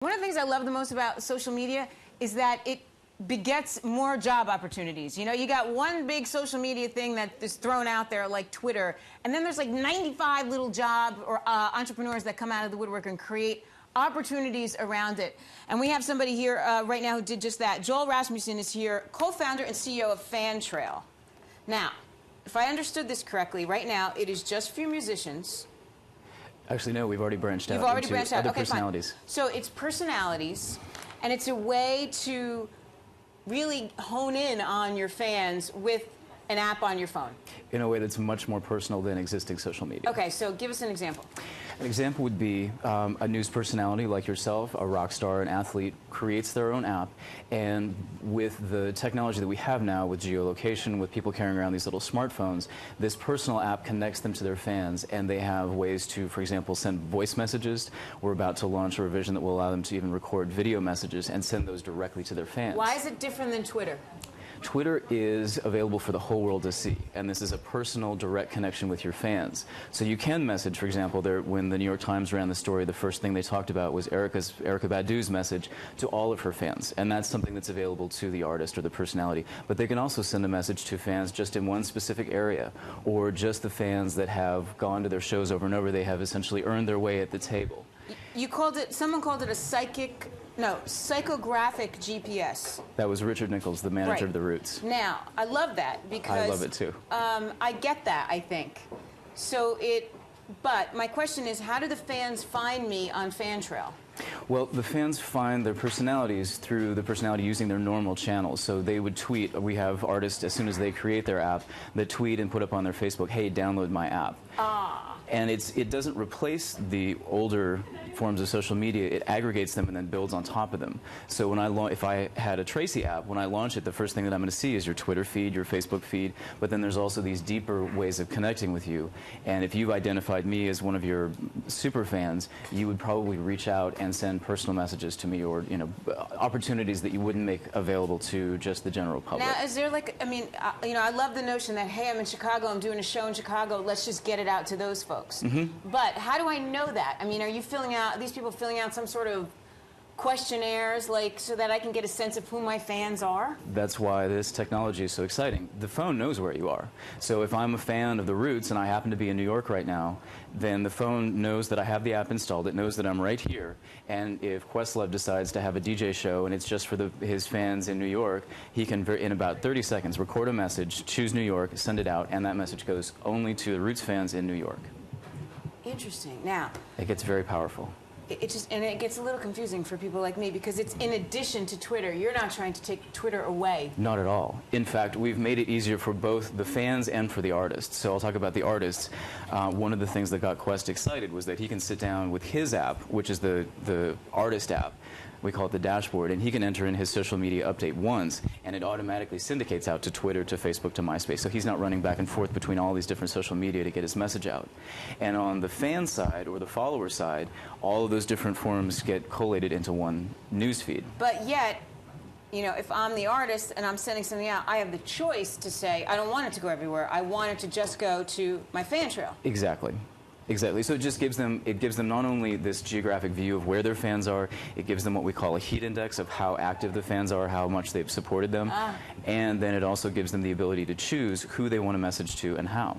One of the things I love the most about social media is that it begets more job opportunities. You know, you got one big social media thing that is thrown out there like Twitter, and then there's like 95 little job or entrepreneurs that come out of the woodwork and create opportunities around it. And we have somebody here right now who did just that. Joel Rasmussen is here, co-founder and CEO of FanTrail. Now, if I understood this correctly, right now it is just for musicians. Actually, no, we've already branched out. You've already into branched out. Other Okay, personalities. fine. So it's personalities, and it's a way to really hone in on your fans with an app on your phone. In a way that's much more personal than existing social media. Okay, so give us an example. An example would be a news personality like yourself, a rock star, an athlete, creates their own app, and with the technology that we have now with geolocation, with people carrying around these little smartphones, this personal app connects them to their fans, and they have ways to, for example, send voice messages. We're about to launch a revision that will allow them to even record video messages and send those directly to their fans. Why is it different than Twitter? Twitter is available for the whole world to see, and this is a personal, direct connection with your fans. So you can message, for example, when the New York Times ran the story, the first thing they talked about was Erykah Badu's message to all of her fans, and that's something that's available to the artist or the personality. But they can also send a message to fans just in one specific area, or just the fans that have gone to their shows over and over. They have essentially earned their way at the table. Someone called it a psychographic GPS. That was Richard Nichols, the manager of The Roots. Now, I love that because... I love it too. I get that, I think. But my question is, how do the fans find me on FanTrail? Well, the fans find their personalities through the personality using their normal channels. So they would tweet. We have artists, as soon as they create their app, that tweet and put up on their Facebook, hey, download my app. And it doesn't replace the older forms of social media. It aggregates them and then builds on top of them. So if I had a Tracy app, when I launch it, the first thing that I'm going to see is your Twitter feed, your Facebook feed, but then there's also these deeper ways of connecting with you. And if you've identified me as one of your super fans, you would probably reach out and send personal messages to me, or opportunities that you wouldn't make available to just the general public. Now, is there I love the notion that, hey, I'm in Chicago, I'm doing a show in Chicago, let's just get it out to those folks. But how do I know that? I mean, are these people filling out some sort of questionnaires, so that I can get a sense of who my fans are? That's why this technology is so exciting. The phone knows where you are. So if I'm a fan of The Roots and I happen to be in New York right now, then the phone knows that I have the app installed. It knows that I'm right here. And if Questlove decides to have a DJ show and it's just for his fans in New York, he can, in about 30 seconds, record a message, choose New York, send it out, and that message goes only to the Roots fans in New York. Interesting. Now, it gets very powerful. And it gets a little confusing for people like me because it's in addition to Twitter. You're not trying to take Twitter away. Not at all. In fact, we've made it easier for both the fans and for the artists. So I'll talk about the artists. One of the things that got Quest excited was that he can sit down with his app, which is the artist app. We call it the dashboard, and he can enter in his social media update once, and it automatically syndicates out to Twitter, to Facebook, to MySpace. So he's not running back and forth between all these different social media to get his message out. And on the fan side, or the follower side, all of those different forms get collated into one news feed. But yet, if I'm the artist and I'm sending something out, I have the choice to say, I don't want it to go everywhere. I want it to just go to my FanTrail. Exactly. Exactly. So it just gives them not only this geographic view of where their fans are, it gives them what we call a heat index of how active the fans are, how much they've supported them, and then it also gives them the ability to choose who they want to message to and how.